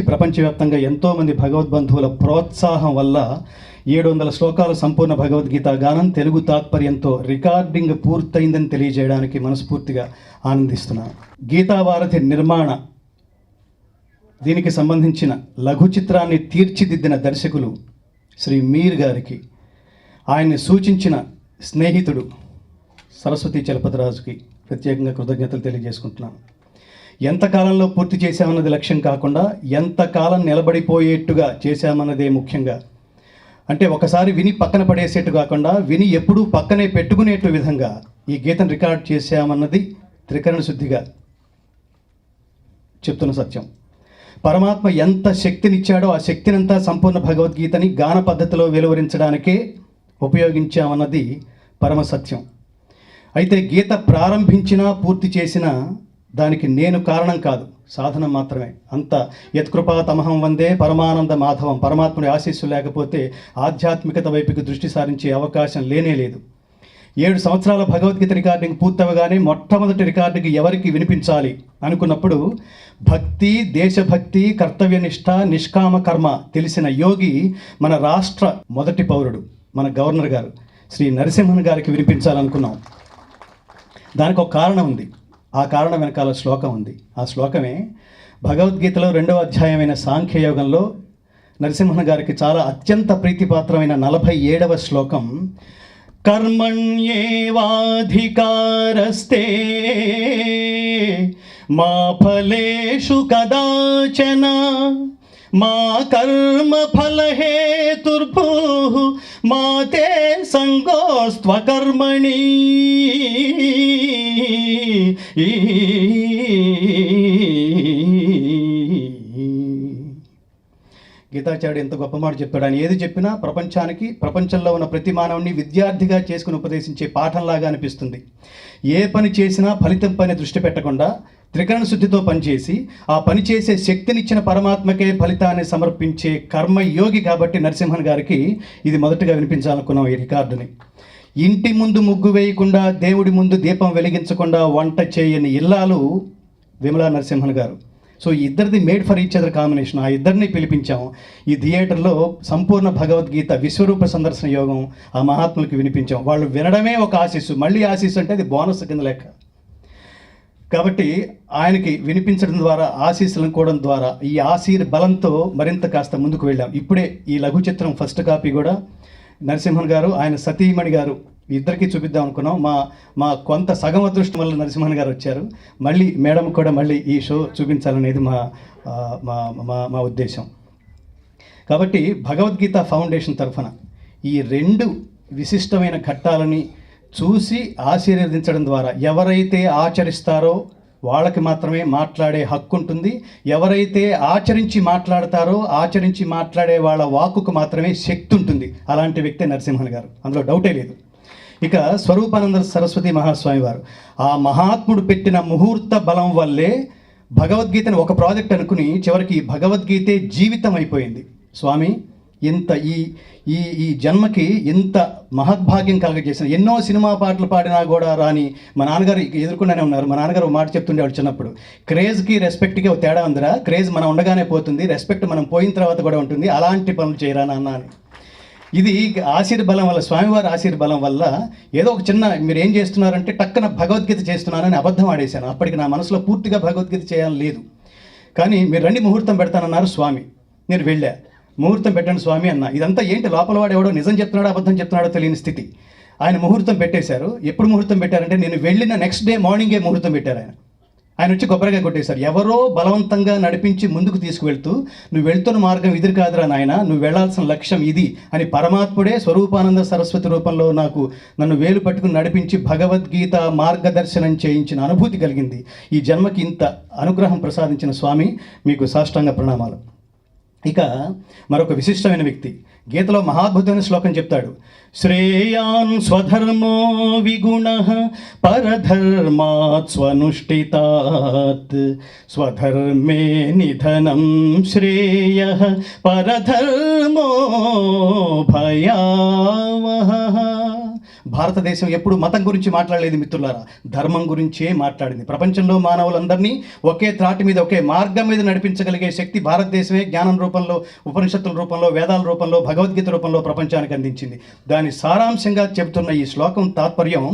ప్రపంచవ్యాప్తంగా ఎంతోమంది భగవద్బంధువుల ప్రోత్సాహం వల్ల 700 శ్లోకాల సంపూర్ణ భగవద్గీత గానం తెలుగు తాత్పర్యంతో రికార్డింగ్ పూర్తయిందని తెలియజేయడానికి మనస్ఫూర్తిగా ఆనందిస్తున్నాను. గీతావారధి నిర్మాణ దీనికి సంబంధించిన లఘు చిత్రాన్ని తీర్చిదిద్దిన దర్శకులు శ్రీ మీర్ గారికి, ఆయన్ని సూచించిన స్నేహితుడు సరస్వతి చలపతిరాజుకి ప్రత్యేకంగా కృతజ్ఞతలు తెలియజేసుకుంటున్నాను. ఎంతకాలంలో పూర్తి చేశామన్నది లక్ష్యం కాకుండా ఎంతకాలం నిలబడిపోయేట్టుగా చేశామన్నదే ముఖ్యంగా. అంటే ఒకసారి విని పక్కన పడేసేట్టు కాకుండా విని ఎప్పుడూ పక్కనే పెట్టుకునేట్టు విధంగా ఈ గీతను రికార్డ్ చేశామన్నది త్రికరణ శుద్ధిగా చెప్తున్న సత్యం. పరమాత్మ ఎంత శక్తినిచ్చాడో ఆ శక్తినంతా సంపూర్ణ భగవద్గీతని గాన పద్ధతిలో వెలువరించడానికే ఉపయోగించామన్నది పరమ సత్యం. అయితే గీత ప్రారంభించినా పూర్తి చేసినా దానికి నేను కారణం కాదు, సాధనం మాత్రమే. అంత యత్కృపా తమహం వందే పరమానంద మాధవం. పరమాత్ముడి ఆశీస్సు లేకపోతే ఆధ్యాత్మికత వైపుకి దృష్టి సారించే అవకాశం లేనే లేదు. 7 సంవత్సరాల భగవద్గీత రికార్డింగ్ పూర్తవగానే మొట్టమొదటి రికార్డుకి ఎవరికి వినిపించాలి అనుకున్నప్పుడు భక్తి, దేశభక్తి, కర్తవ్యనిష్ట, నిష్కామ కర్మ తెలిసిన యోగి మన రాష్ట్ర మొదటి పౌరుడు, మన గవర్నర్ గారు శ్రీ నరసింహన్ గారికి వినిపించాలనుకున్నాం. దానికి ఒక కారణం ఉంది. ఆ కారణం వెనకాల శ్లోకం ఉంది. ఆ శ్లోకమే భగవద్గీతలో 2వ అధ్యాయమైన సాంఖ్యయోగంలో నరసింహన్ గారికి చాలా అత్యంత ప్రీతిపాత్రమైన 47వ శ్లోకం. కర్మణ్యేవాధికారస్తే మా ఫలేషు కదాచన మా కర్మ ఫలహేతుర్భూః మా తే సంగోస్త్వకర్మణి. గీతాచార్యుడు ఎంత గొప్ప మాట చెప్పాడు. ఆయన ఏది చెప్పినా ప్రపంచంలో ఉన్న ప్రతి మానవుని విద్యార్థిగా చేసుకుని ఉపదేశించే పాఠంలాగా అనిపిస్తుంది. ఏ పని చేసినా ఫలితం పైన దృష్టి పెట్టకుండా త్రికరణ శుద్ధితో పనిచేసి ఆ పని చేసే శక్తినిచ్చిన పరమాత్మకే ఫలితాన్ని సమర్పించే కర్మయోగి కాబట్టి నరసింహన్ గారికి ఇది మొదటగా వినిపించాలనుకున్నాం ఈ రికార్డుని. ఇంటి ముందు ముగ్గు వేయకుండా, దేవుడి ముందు దీపం వెలిగించకుండా వంట చేయని ఇల్లాలు విమలా నరసింహన్ గారు. సో ఈ ఇద్దరిది made for each other combination. ఆ ఇద్దరిని పిలిపించాము. ఈ థియేటర్లో సంపూర్ణ భగవద్గీత విశ్వరూప సందర్శన యోగం ఆ మహాత్ములకి వినిపించాం. వాళ్ళు వినడమే ఒక ఆశీస్సు, మళ్ళీ ఆశీస్సు అంటే అది బోనస్ కింద లెక్క. కాబట్టి ఆయనకి వినిపించడం ద్వారా, ఆశీస్సులను కోవడం ద్వారా ఈ ఆశీర్ బలంతో మరింత కాస్త ముందుకు వెళ్ళాం. ఇప్పుడే ఈ లఘు చిత్రం ఫస్ట్ కాపీ కూడా నరసింహన్ గారు, ఆయన సతీమణి గారు ఇద్దరికి చూపిద్దాం అనుకున్నాం. మా కొంత సగం అదృష్టం వల్ల నరసింహన్ గారు వచ్చారు. మళ్ళీ మేడం కూడా మళ్ళీ ఈ షో చూపించాలనేది మా ఉద్దేశం. కాబట్టి భగవద్గీత ఫౌండేషన్ తరఫున ఈ 2 విశిష్టమైన ఘట్టాలని చూసి ఆశీర్వదించడం ద్వారా ఎవరైతే ఆచరిస్తారో వాళ్ళకి మాత్రమే మాట్లాడే హక్కు ఉంటుంది. ఎవరైతే ఆచరించి మాట్లాడతారో ఆచరించి మాట్లాడే వాళ్ళ వాక్కుకు మాత్రమే శక్తి ఉంటుంది. అలాంటి వ్యక్తే నరసింహన్ గారు, అందులో డౌటే లేదు. ఇక స్వరూపానంద సరస్వతి మహాస్వామి వారు ఆ మహాత్ముడు పెట్టిన ముహూర్త బలం వల్లే భగవద్గీతని ఒక ప్రాజెక్ట్ అనుకుని చివరికి భగవద్గీతే జీవితం అయిపోయింది. స్వామి ఇంత ఈ జన్మకి ఇంత మహద్భాగ్యం కలగజేసిన, ఎన్నో సినిమా పాటలు పాడినా కూడా రాని మా నాన్నగారు ఎదుర్కొండానే ఉన్నారు. మా నాన్నగారు మాట చెప్తుండేవాడు చిన్నప్పుడు, క్రేజ్కి రెస్పెక్ట్కి ఒక తేడా ఉందిరా, క్రేజ్ మనం ఉండగానే పోతుంది, రెస్పెక్ట్ మనం పోయిన తర్వాత కూడా ఉంటుంది, అలాంటి పనులు చేయరా నాన్న అని. ఇది ఆశీర్బలం వల్ల, స్వామివారి ఆశీర్బలం వల్ల ఏదో ఒక చిన్న మీరు ఏం చేస్తున్నారంటే టక్కన భగవద్గీత చేస్తున్నానని అబద్ధం ఆడేశాను. అప్పటికి నా మనసులో పూర్తిగా భగవద్గీత చేయాలని లేదు. కానీ మీరు రండి ముహూర్తం పెడతానన్నారు స్వామి. నేను వెళ్ళా, ముహూర్తం పెట్టండి స్వామి అన్న. ఇదంతా ఏంటి, లోపల వాడు ఎవడో నిజం చెప్తున్నాడో అబద్ధం చెప్తున్నాడో తెలియని స్థితి. ఆయన ముహూర్తం పెట్టేశారు. ఎప్పుడు ముహూర్తం పెట్టారంటే నేను వెళ్ళిన నెక్స్ట్ డే మార్నింగే ముహూర్తం పెట్టారు. ఆయన వచ్చి కొబ్బరిగా కొట్టేశారు. ఎవరో బలవంతంగా నడిపించి ముందుకు తీసుకువెళ్తూ నువ్వు వెళ్తున్న మార్గం ఇది కాదురా నాయన, నువ్వు వెళ్లాల్సిన లక్ష్యం ఇది అని పరమాత్ముడే స్వరూపానంద సరస్వతి రూపంలో నన్ను వేలు పట్టుకుని నడిపించి భగవద్గీత మార్గదర్శనం చేయించిన అనుభూతి కలిగింది. ఈ జన్మకి ఇంత అనుగ్రహం ప్రసాదించిన స్వామి మీకు సాష్టాంగ ప్రణామాలు. ఇక మరొక విశిష్టమైన వ్యక్తి గీతలో మహాద్భుతమైన శ్లోకం చెప్తాడు. శ్రేయాన్ స్వధర్మో విగుణః పరధర్మాత్ స్వనుష్ఠితాత్ స్వధర్మే నిధనం శ్రేయః పరధర్మో భయావహః. భారతదేశం ఎప్పుడు మతం గురించి మాట్లాడలేదు మిత్రులారా, ధర్మం గురించే మాట్లాడింది. ప్రపంచంలో మానవులందరినీ ఒకే త్రాటి మీద ఒకే మార్గం మీద నడిపించగలిగే శక్తి భారతదేశమే జ్ఞానం రూపంలో, ఉపనిషత్తుల రూపంలో, వేదాల రూపంలో, భగవద్గీత రూపంలో ప్రపంచానికి అందించింది. దాని సారాంశంగా చెబుతున్న ఈ శ్లోకం తాత్పర్యం,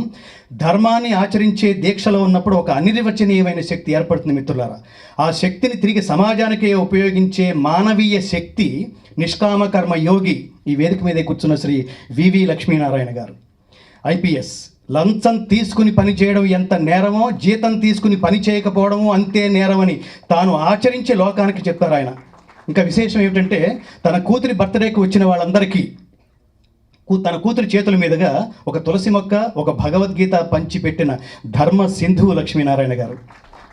ధర్మాన్ని ఆచరించే దీక్షలో ఉన్నప్పుడు ఒక అనిర్వచనీయమైన శక్తి ఏర్పడుతుంది మిత్రులారా. ఆ శక్తిని తిరిగి సమాజానికే ఉపయోగించే మానవీయ శక్తి నిష్కామ కర్మ యోగి. ఈ వేదిక మీద కూర్చున్న శ్రీ వివి లక్ష్మీనారాయణ గారు, ఐపీఎస్. లంచం తీసుకుని పని చేయడం ఎంత నేరమో, జీతం తీసుకుని పని చేయకపోవడమో అంతే నేరమని తాను ఆచరించే లోకానికి చెప్తారు ఆయన. ఇంకా విశేషం ఏమిటంటే, తన కూతురి బర్త్డేకి వచ్చిన వాళ్ళందరికీ తన కూతురి చేతుల మీదుగా ఒక తులసి మొక్క, ఒక భగవద్గీత పంచిపెట్టిన ధర్మ సింధువు లక్ష్మీనారాయణ గారు.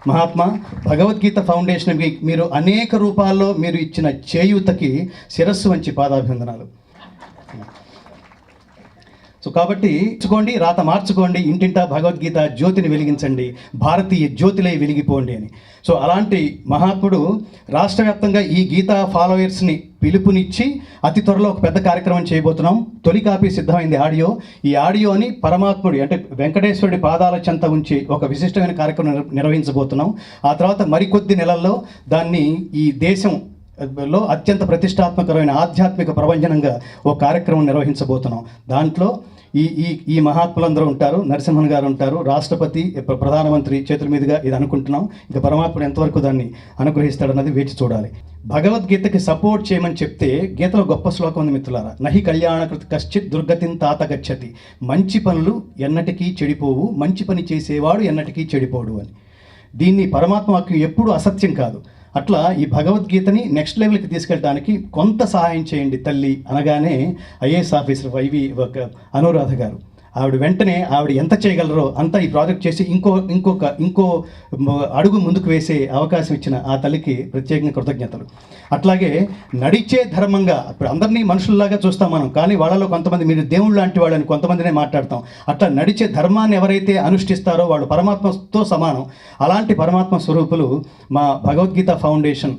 మహాత్మా, భగవద్గీత ఫౌండేషన్ మీరు అనేక రూపాల్లో మీరు ఇచ్చిన చేయూతకి శిరస్సు వంచి పాదాభివందనాలు. సో కాబట్టి ఇచ్చుకోండి, రాత మార్చుకోండి, ఇంటింటా భగవద్గీత జ్యోతిని వెలిగించండి, భారతీయ జ్యోతిలై వెలిగిపోండి అని. సో అలాంటి మహాత్ముడు రాష్ట్ర వ్యాప్తంగా ఈ గీతా ఫాలోయర్స్ని పిలుపునిచ్చి అతి త్వరలో ఒక పెద్ద కార్యక్రమం చేయబోతున్నాం. తొలి కాపీ సిద్ధమైంది ఆడియో. ఈ ఆడియోని పరమాత్ముడి అంటే వెంకటేశ్వరుడి పాదాల చెంత ఉంచి ఒక విశిష్టమైన కార్యక్రమం నిర్వహించబోతున్నాం. ఆ తర్వాత మరికొద్ది నెలల్లో దాన్ని ఈ దేశంలో అత్యంత ప్రతిష్టాత్మకమైన ఆధ్యాత్మిక ప్రభంజనంగా ఒక కార్యక్రమం నిర్వహించబోతున్నాం. దాంట్లో ఈ ఈ ఈ మహాత్ములందరూ ఉంటారు. నరసింహన్ గారు ఉంటారు, రాష్ట్రపతి, ప్రధానమంత్రి చేతుల మీదుగా ఇది అనుకుంటున్నాం. ఇక పరమాత్ముడు ఎంతవరకు దాన్ని అనుగ్రహిస్తాడన్నది వేచి చూడాలి. భగవద్గీతకి సపోర్ట్ చేయమని చెప్తే గీతలో గొప్ప శ్లోకం ఉంది మిత్రులారా, నహి కళ్యాణకృత కశ్చిత్ దుర్గతిని తాత గచ్చతి. మంచి పనులు ఎన్నటికీ చెడిపోవు, మంచి పని చేసేవాడు ఎన్నటికీ చెడిపోడు అని. దీన్ని పరమాత్మ వాక్యం ఎప్పుడూ అసత్యం కాదు. అట్లా ఈ భగవద్గీతని నెక్స్ట్ లెవెల్కి తీసుకెళ్ళడానికి కొంత సహాయం చేయండి తల్లి అనగానే ఐఏఎస్ ఆఫీసర్ అనురాధ గారు, ఆవిడ వెంటనే ఆవిడ ఎంత చేయగలరో అంతా ఈ ప్రాజెక్ట్ చేసి ఇంకో అడుగు ముందుకు వేసే అవకాశం ఇచ్చిన ఆ తల్లికి ప్రత్యేకంగా కృతజ్ఞతలు. అట్లాగే నడిచే ధర్మంగా, ఇప్పుడు అందరినీ మనుషుల్లాగా చూస్తాం మనం, కానీ వాళ్ళలో కొంతమంది మీరు దేవుళ్ళు లాంటి వాళ్ళని కొంతమందినే మాట్లాడతాం. అట్లా నడిచే ధర్మాన్ని ఎవరైతే అనుష్ఠిస్తారో వాళ్ళు పరమాత్మతో సమానం. అలాంటి పరమాత్మ స్వరూపులు మా భగవద్గీత ఫౌండేషన్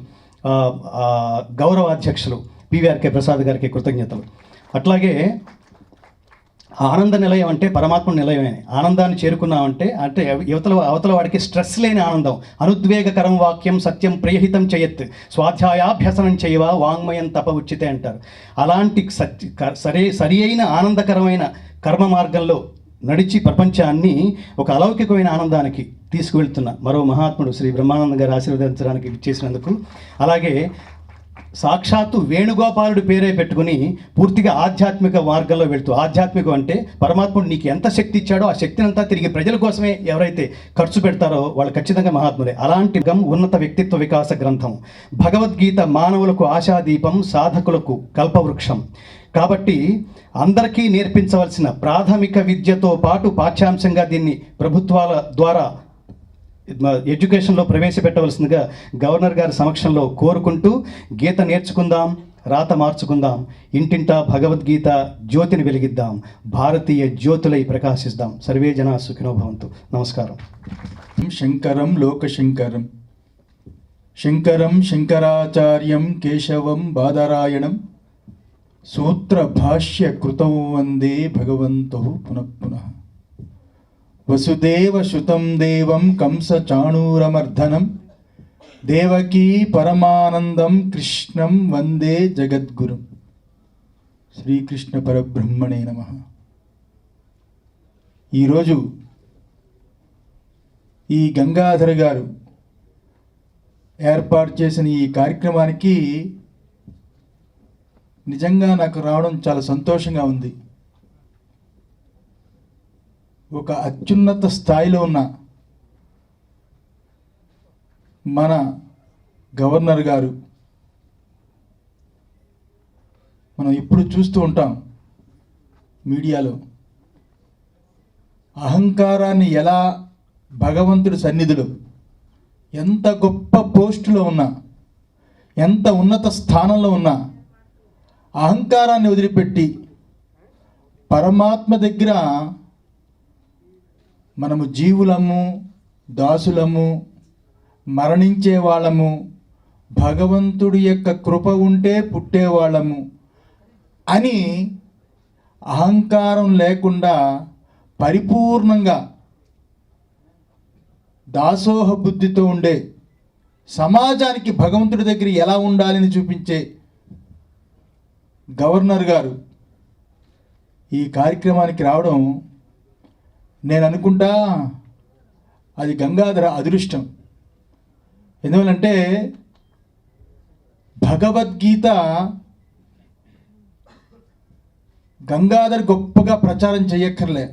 గౌరవాధ్యక్షులు పివిఆర్కే ప్రసాద్ గారికి కృతజ్ఞతలు. అట్లాగే ఆనంద నిలయం అంటే పరమాత్మ నిలయమే. ఆనందాన్ని చేరుకున్నామంటే అంటే అవతల వాడికి స్ట్రెస్ లేని ఆనందం. అనుద్వేగకరం వాక్యం సత్యం ప్రియహితం చేయత్, స్వాధ్యాయాభ్యసనం చేయవా వాంగ్మయం తప ఉచితే అంటారు. అలాంటి సరి అయిన ఆనందకరమైన కర్మ మార్గంలో నడిచి ప్రపంచాన్ని ఒక అలౌకికమైన ఆనందానికి తీసుకువెళ్తున్న మరో మహాత్ముడు శ్రీ బ్రహ్మానంద గారు ఆశీర్వదించడానికి ఇచ్చేసినందుకు, అలాగే సాక్షాత్తు వేణుగోపాలుడి పేరే పెట్టుకుని పూర్తిగా ఆధ్యాత్మిక మార్గంలో వెళుతూ, ఆధ్యాత్మికం అంటే పరమాత్ముడు నీకు ఎంత శక్తి ఇచ్చాడో ఆ శక్తిని అంతా తిరిగి ప్రజల కోసమే ఎవరైతే ఖర్చు పెడతారో వాళ్ళు ఖచ్చితంగా మహాత్ములే. అలాంటి ఉన్నత వ్యక్తిత్వ వికాస గ్రంథం భగవద్గీత మానవులకు ఆశాదీపం, సాధకులకు కల్పవృక్షం. కాబట్టి అందరికీ నేర్పించవలసిన ప్రాథమిక విద్యతో పాటు పాఠ్యాంశంగా దీన్ని ప్రభుత్వాల ద్వారా ఎడ్యుకేషన్లో ప్రవేశపెట్టవలసిందిగా గవర్నర్ గారి సమక్షంలో కోరుకుంటూ, గీత నేర్చుకుందాం, రాత మార్చుకుందాం, ఇంటింటా భగవద్గీత జ్యోతిని వెలిగిద్దాం, భారతీయ జ్యోతులై ప్రకాశిద్దాం. సర్వే జనా సుఖినో భవంతు. నమస్కారం. శంకరం లోకశంకరం, శంకరం శంకరాచార్యం కేశవం బాదరాయణం, సూత్రభాష్య కృతం వందే భగవంతో పునః పునః. వసుదేవసుతం దేవం కంసచాణూరమర్దనం, దేవకీ పరమానందం కృష్ణం వందే జగద్గురుం. శ్రీకృష్ణ పరబ్రహ్మణే నమః. ఈరోజు ఈ గంగాధర్ గారు ఏర్పాటు చేసిన ఈ కార్యక్రమానికి నిజంగా నాకు రావడం చాలా సంతోషంగా ఉంది. ఒక అత్యున్నత స్థాయిలో ఉన్న మన గవర్నర్ గారు, మనం ఇప్పుడు చూస్తూ ఉంటాం మీడియాలో, అహంకారాన్ని ఎలా భగవంతుడి సన్నిధిలో ఎంత గొప్ప పోస్టులో ఉన్నా, ఎంత ఉన్నత స్థానంలో ఉన్నా అహంకారాన్ని వదిలిపెట్టి పరమాత్మ దగ్గర మనము జీవులము, దాసులము, మరణించే వాళ్ళము, భగవంతుడి యొక్క కృప ఉంటే పుట్టేవాళ్ళము అని అహంకారం లేకుండా పరిపూర్ణంగా దాసోహ బుద్ధితో ఉండే సమాజానికి భగవంతుడి దగ్గర ఎలా ఉండాలని చూపించే గవర్నర్ గారు ఈ కార్యక్రమానికి రావడం నేను అనుకుంటా అది గంగాధర అదృష్టం. ఎందువల్లంటే భగవద్గీత గంగాధర్ గొప్పగా ప్రచారం చేయక్కర్లే.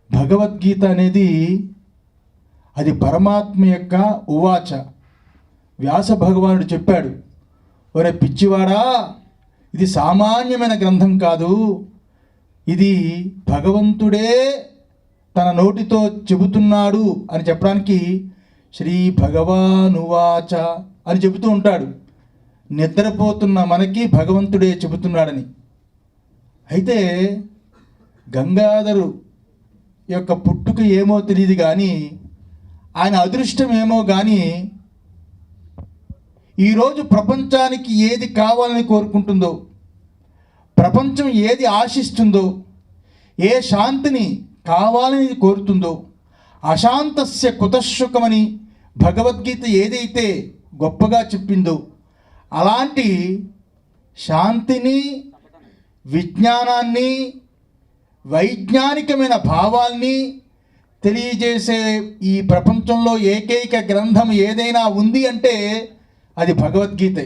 భగవద్గీత అనేది అది పరమాత్మ యొక్క ఉవాచ. వ్యాస భగవానుడు చెప్పాడు, ఒరే పిచ్చివాడా, ఇది సామాన్యమైన గ్రంథం కాదు, ఇది భగవంతుడే తన నోటితో చెబుతున్నాడు అని చెప్పడానికి శ్రీ భగవానువాచ అని చెబుతూ ఉంటాడు. నిద్రపోతున్న మనకి భగవంతుడే చెబుతున్నాడని. అయితే గంగాధరు యొక్క పుట్టుక ఏమో తెలియదు కానీ ఆయన అదృష్టం ఏమో కానీ ఈరోజు ప్రపంచానికి ఏది కావాలని కోరుకుంటుందో, ప్రపంచం ఏది ఆశిస్తుందో, ఏ శాంతిని కావాలని కోరుతుందో, అశాంతస్య కుతశుకమని భగవద్గీత ఏదైతే గొప్పగా చెప్పిందో అలాంటి శాంతిని, విజ్ఞానాన్ని, వైజ్ఞానికమైన భావాల్ని తెలియజేసే ఈ ప్రపంచంలో ఏకైక గ్రంథం ఏదైనా ఉంది అంటే అది భగవద్గీతే.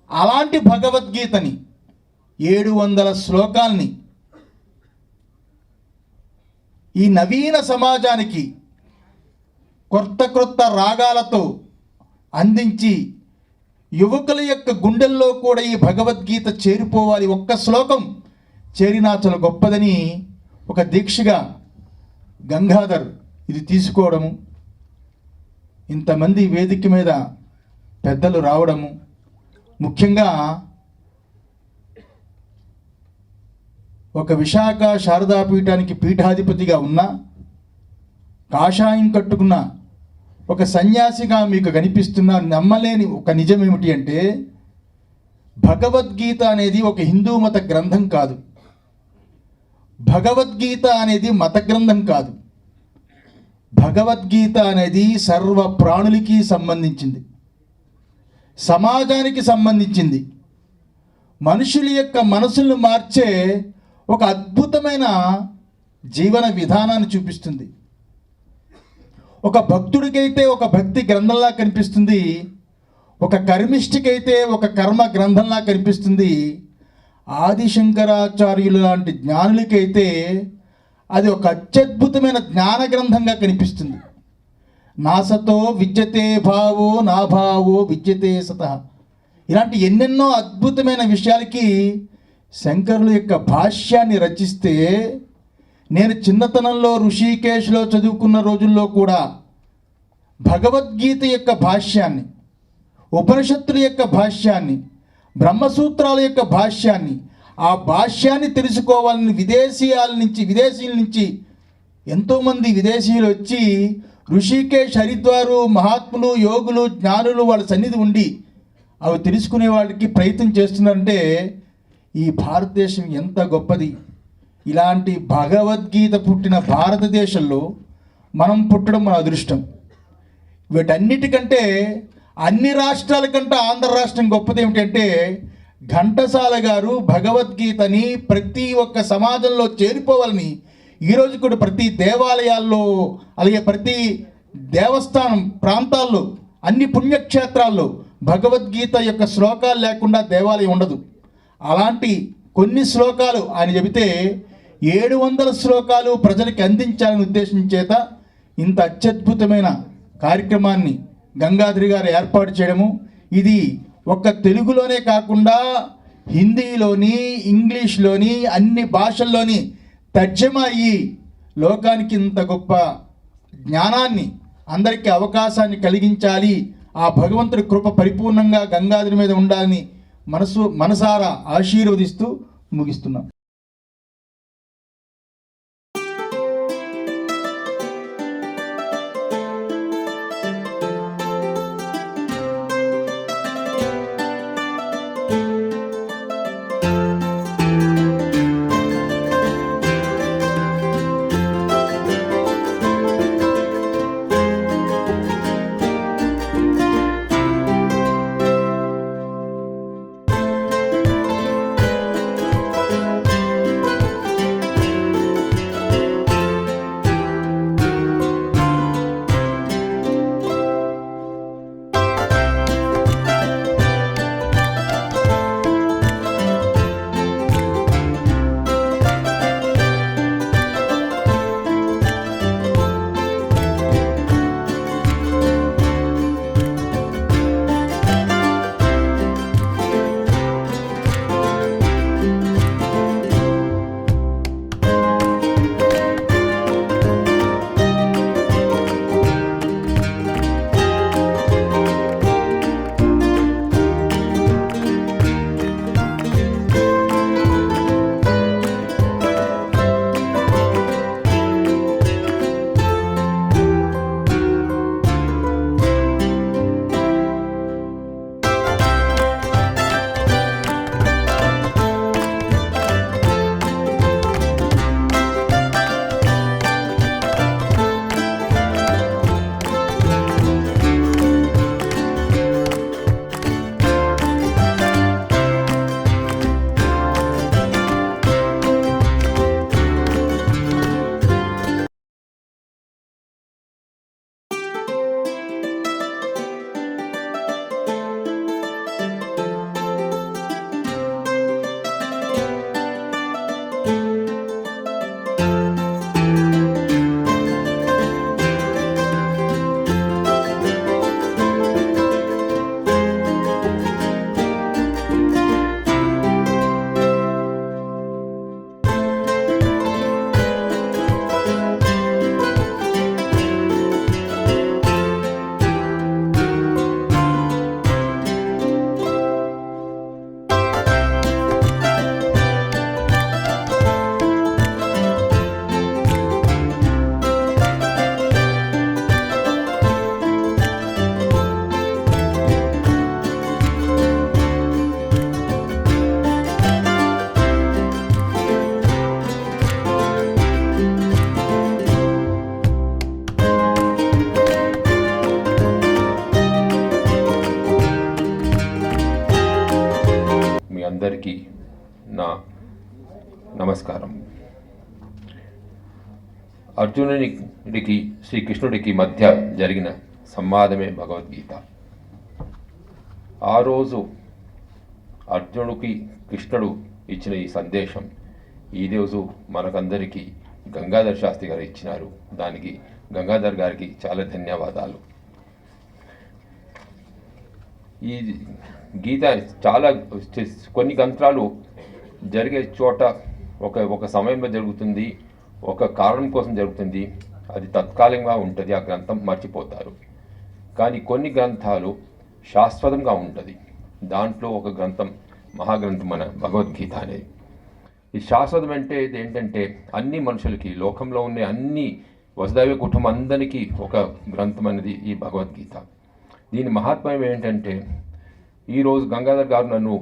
అలాంటి భగవద్గీతని 700 శ్లోకాల్ని ఈ నవీన సమాజానికి కొత్త రాగాలతో అందించి యువకుల యొక్క గుండెల్లో కూడా ఈ భగవద్గీత చేరిపోవాలి, ఒక్క శ్లోకం చేరినా చాలా గొప్పదని ఒక దీక్షగా గంగాధర్ ఇది తీసుకోవడము, ఇంతమంది వేదిక మీద పెద్దలు రావడము, ముఖ్యంగా ఒక విశాఖ శారదాపీఠానికి పీఠాధిపతిగా ఉన్న కాషాయం కట్టుకున్న ఒక సన్యాసిగా మీకు కనిపిస్తున్న నమ్మలేని ఒక నిజం ఏమిటి అంటే భగవద్గీత అనేది ఒక హిందూ మత గ్రంథం కాదు. భగవద్గీత అనేది మత గ్రంథం కాదు. భగవద్గీత అనేది సర్వ ప్రాణులకి సంబంధించింది, సమాజానికి సంబంధించింది, మనుషుల యొక్క మనసులను మార్చే ఒక అద్భుతమైన జీవన విధానాన్ని చూపిస్తుంది. ఒక భక్తుడికైతే ఒక భక్తి గ్రంథంలా కనిపిస్తుంది, ఒక కర్మిష్ఠికైతే ఒక కర్మ గ్రంథంలా కనిపిస్తుంది, ఆదిశంకరాచార్యులు లాంటి జ్ఞానులకైతే అది ఒక అత్యద్భుతమైన జ్ఞాన గ్రంథంగా కనిపిస్తుంది. నాసతో విద్యతే భావో నా భావో విద్యతే సతః. ఇలాంటి ఎన్నెన్నో అద్భుతమైన విషయాలకి శంకరుల యొక్క భాష్యాన్ని రచిస్తే నేను చిన్నతనంలో ఋషికేశ్లో చదువుకున్న రోజుల్లో కూడా భగవద్గీత యొక్క భాష్యాన్ని, ఉపనిషత్తుల యొక్క భాష్యాన్ని, బ్రహ్మసూత్రాల యొక్క భాష్యాన్ని, ఆ భాష్యాన్ని తెలుసుకోవాలని విదేశీయుల నుంచి ఎంతోమంది విదేశీయులు వచ్చి ఋషికేశ్, హరిద్వారు, మహాత్ములు, యోగులు, జ్ఞానులు వాళ్ళ సన్నిధి ఉండి అవి తెలుసుకునే వాళ్ళకి ప్రయత్నం చేస్తున్నారంటే ఈ భారతదేశం ఎంత గొప్పది. ఇలాంటి భగవద్గీత పుట్టిన భారతదేశంలో మనం పుట్టడం మన అదృష్టం. వీటన్నిటికంటే అన్ని రాష్ట్రాల కంటే ఆంధ్ర రాష్ట్రం గొప్పది ఏమిటంటే ఘంటసాల గారు భగవద్గీతని ప్రతి ఒక్క సమాజంలో చేరిపోవాలని ఈరోజు కూడా ప్రతి దేవాలయాల్లో, అలాగే ప్రతి దేవస్థానం ప్రాంతాల్లో, అన్ని పుణ్యక్షేత్రాల్లో భగవద్గీత యొక్క శ్లోకాలు లేకుండా దేవాలయం ఉండదు. అలాంటి కొన్ని శ్లోకాలు ఆయన చెబితే 700 శ్లోకాలు ప్రజలకు అందించాలని ఉద్దేశం చేత ఇంత అత్యద్భుతమైన కార్యక్రమాన్ని గంగాధరి గారు ఏర్పాటు చేయడము, ఇది ఒక్క తెలుగులోనే కాకుండా హిందీలోని, ఇంగ్లీష్లోని, అన్ని భాషల్లోని తర్జమా అయ్యి లోకానికి ఇంత గొప్ప జ్ఞానాన్ని, అందరికీ అవకాశాన్ని కలిగించాలి, ఆ భగవంతుడి కృప పరిపూర్ణంగా గంగాధరి మీద ఉండాలని మనసారా ఆశీర్వదిస్తూ ముగిస్తున్నాం. అందరికీ నా నమస్కారం. అర్జునుడికి శ్రీకృష్ణుడికి మధ్య జరిగిన సంవాదమే భగవద్గీత. ఆ రోజు అర్జునుడికి కృష్ణుడు ఇచ్చిన ఈ సందేశం ఈరోజు మనకందరికీ గంగాధర్ శాస్త్రి గారు ఇచ్చినారు. దానికి గంగాధర్ గారికి చాలా ధన్యవాదాలు. ఈ గీత చాలా కొన్ని గ్రంథాలు జరిగే చోట ఒక సమయంలో జరుగుతుంది, ఒక కారణం కోసం జరుగుతుంది, అది తత్కాలికంగా ఉంటుంది, ఆ గ్రంథం మర్చిపోతారు. కానీ కొన్ని గ్రంథాలు శాశ్వతంగా ఉంటుంది. దాంట్లో ఒక గ్రంథం మహాగ్రంథం మన భగవద్గీత అనేది. ఈ శాశ్వతం అంటే ఇది ఏంటంటే అన్ని మనుషులకి, లోకంలో ఉన్న అన్ని వసుదైవ కుటుంబం అందరికీ ఒక గ్రంథం అనేది ఈ భగవద్గీత. దీని మహాత్మ్యం ఏంటంటే ఈరోజు గంగాధర్ గారు నన్ను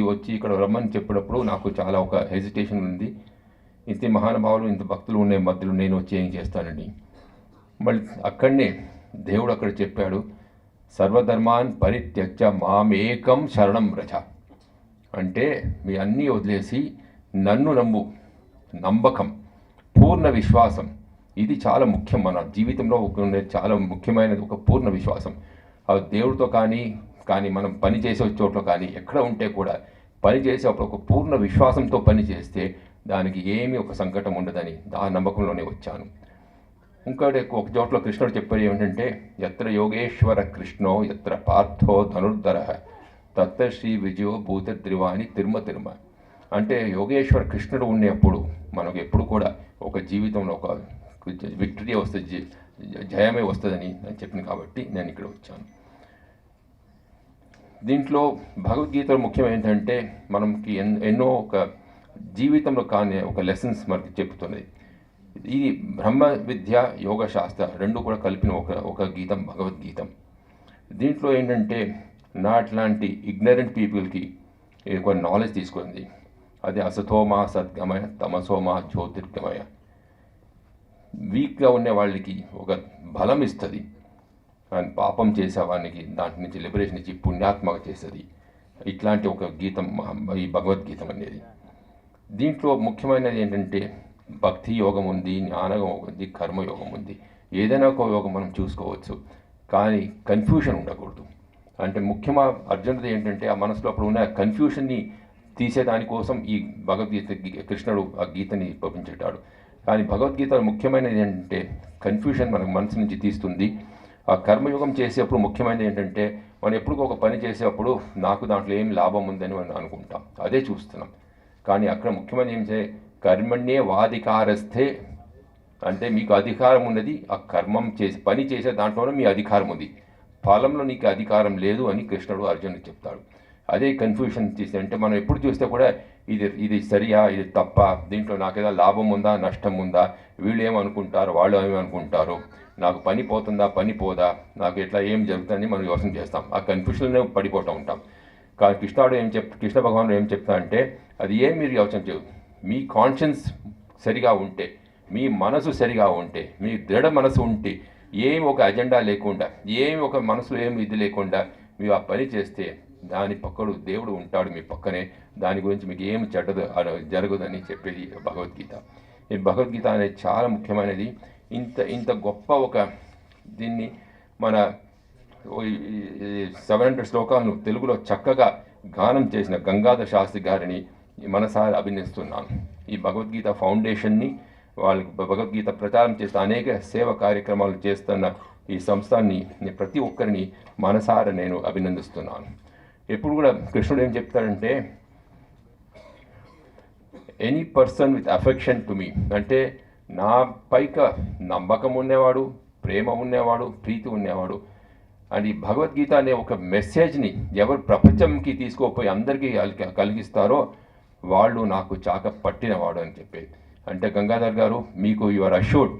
వచ్చి ఇక్కడ రమ్మని చెప్పినప్పుడు నాకు చాలా ఒక హెజిటేషన్ ఉంది. ఇంత మహానుభావులు, ఇంత భక్తులు ఉండే మధ్యలో నేను వచ్చి ఏం చేస్తానండి. మళ్ళీ అక్కడనే దేవుడు అక్కడ చెప్పాడు, సర్వధర్మాన్ పరిత్యజ్య మామేకం శరణం వ్రజ. అంటే మీ అన్నీ వదిలేసి నన్ను నమ్మకం, పూర్ణ విశ్వాసం, ఇది చాలా ముఖ్యం. మన జీవితంలో ఉండే చాలా ముఖ్యమైనది ఒక పూర్ణ విశ్వాసం. అది దేవుడితో కానీ మనం పని చేసే చోట్ల కానీ ఎక్కడ ఉంటే కూడా పని చేసేటప్పుడు ఒక పూర్ణ విశ్వాసంతో పని చేస్తే దానికి ఏమీ ఒక సంకటం ఉండదని ఆ నమ్మకంలోనే వచ్చాను. ఇంకోటి ఒక చోట్ల కృష్ణుడు చెప్పేది ఏమిటంటే, ఎత్ర యోగేశ్వర కృష్ణో ఎత్ర పార్థో ధనుర్ధర తత్ర శ్రీ విజయో భూతద్రివాణి తిరుమ. అంటే యోగేశ్వర కృష్ణుడు ఉండేప్పుడు మనకు ఎప్పుడు కూడా ఒక జీవితంలో ఒక విక్టరీ వస్తుంది, జయమే వస్తుందని నేను చెప్పిన కాబట్టి నేను ఇక్కడ వచ్చాను. దీంట్లో భగవద్గీతలో ముఖ్యం ఏంటంటే మనకి ఎన్నో ఒక జీవితంలో కానీ ఒక లెసన్స్ మనకి చెప్తున్నది. ఇది బ్రహ్మ విద్య, యోగ శాస్త్ర రెండు కూడా కలిపిన ఒక గీతం భగవద్గీతం. దీంట్లో ఏంటంటే నాట్లాంటి ఇగ్నరెంట్ పీపుల్కి ఒక నాలెడ్జ్ తీసుకుంది. అది అసతోమా సద్గమయ, తమసోమా జ్యోతిర్గమయ. వీక్గా ఉండే వాళ్ళకి ఒక బలం ఇస్తుంది, అండ్ పాపం చేసేవానికి దాంట్ నుంచి లిబరేషన్ ఇచ్చి పుణ్యాత్మక చేస్తుంది. ఇట్లాంటి ఒక గీతం ఈ భగవద్గీతం అనేది. దీంట్లో ముఖ్యమైనది ఏంటంటే భక్తి యోగం ఉంది, జ్ఞానయోగం ఉంది, కర్మయోగం ఉంది. ఏదైనా ఒక యోగం మనం చూసుకోవచ్చు, కానీ కన్ఫ్యూషన్ ఉండకూడదు. అంటే ముఖ్యంగా అర్జునుడు ఏంటంటే ఆ మనసులో అప్పుడు ఉన్న కన్ఫ్యూషన్ని తీసేదానికోసం ఈ భగవద్గీత కృష్ణుడు ఆ గీతని పంపించేటాడు. కానీ భగవద్గీత ముఖ్యమైనది ఏంటంటే కన్ఫ్యూషన్ మన మనసు నుంచి తీస్తుంది. ఆ కర్మయోగం చేసేప్పుడు ముఖ్యమైనది ఏంటంటే మనం ఎప్పుడు ఒక పని చేసేటప్పుడు నాకు దాంట్లో ఏం లాభం ఉందని మనం అనుకుంటాం, అదే చూస్తున్నాం. కానీ అక్కడ ముఖ్యమైనది ఏం కర్మణ్యే వాధికారస్థే, అంటే మీకు అధికారం ఉన్నది ఆ కర్మం చేసి పని చేసే దాంట్లోనే మీ అధికారం ఉంది, ఫలంలో నీకు అధికారం లేదు అని కృష్ణుడు అర్జునుడు చెప్తాడు. అదే కన్ఫ్యూషన్ చేసి అంటే మనం ఎప్పుడు చూస్తే కూడా ఇది సరియా, ఇది తప్ప, దీంట్లో నాకేదో లాభం ఉందా, నష్టం ఉందా, వీళ్ళు ఏమనుకుంటారు, వాళ్ళు ఏమనుకుంటారు, నాకు పని పోతుందా, పని పోదా, నాకు ఎట్లా ఏం జరుగుతుందని మనం యోచన చేస్తాం. ఆ కన్ఫ్యూషన్లోనే పడిపోతూ ఉంటాం. కానీ కృష్ణ భగవానుడు ఏం చెప్తా అంటే అది ఏం మీరు యోచన చేయదు. మీ కాన్షియన్స్ సరిగా ఉంటే, మీ మనసు సరిగా ఉంటే, మీ దృఢ మనసు ఉంటే, ఏం ఒక అజెండా లేకుండా, ఏం ఒక మనసులో ఏం ఇది లేకుండా మీరు ఆ పని చేస్తే దాని పక్కడు దేవుడు ఉంటాడు మీ పక్కనే. దాని గురించి మీకు ఏం జరగదని చెప్పేది భగవద్గీత. ఈ భగవద్గీత అనేది చాలా ముఖ్యమైనది. ఇంత గొప్ప ఒక దీన్ని మన 700 శ్లోకాలను తెలుగులో చక్కగా గానం చేసిన గంగాధర్ శాస్త్రి గారిని మనసారి అభినందిస్తున్నాను. ఈ భగవద్గీత ఫౌండేషన్ని, వాళ్ళకి భగవద్గీత ప్రచారం చేస్తున్న అనేక సేవ కార్యక్రమాలు చేస్తున్న ఈ సంస్థని ప్రతి ఒక్కరిని మనసారా నేను అభినందిస్తున్నాను. ఎప్పుడు కూడా కృష్ణుడు ఏం చెప్తాడంటే any person with affection to me, అంటే నా పైక నమ్మకం ఉండేవాడు, ప్రేమ ఉండేవాడు, ప్రీతి ఉండేవాడు. అండ్ ఈ భగవద్గీత అనే ఒక మెసేజ్ని ఎవరు ప్రపంచంకి తీసుకుపోయి అందరికీ కలిగిస్తారో వాళ్ళు నాకు చాక పట్టినవాడు అని చెప్పేది. అంటే గంగాధర్ గారు, మీకు you are assured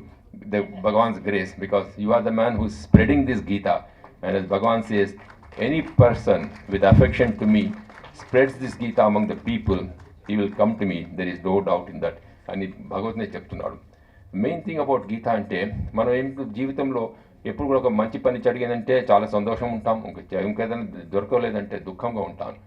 the Bhagwan's grace because you are the man who spreading this Gita. And as Bhagwan says, any person with affection to me spreads this Gita among the people, he will come to me, there is no doubt in that అని భగవద్నే చెప్తున్నాడు. Main thing about గీత అంటే మనం జీవితంలో ఎప్పుడు కూడా ఒక మంచి పని జరిగిందంటే చాలా సంతోషం ఉంటాం, ఇంకేదైనా దొరకలేదంటే దుఃఖంగా ఉంటాను.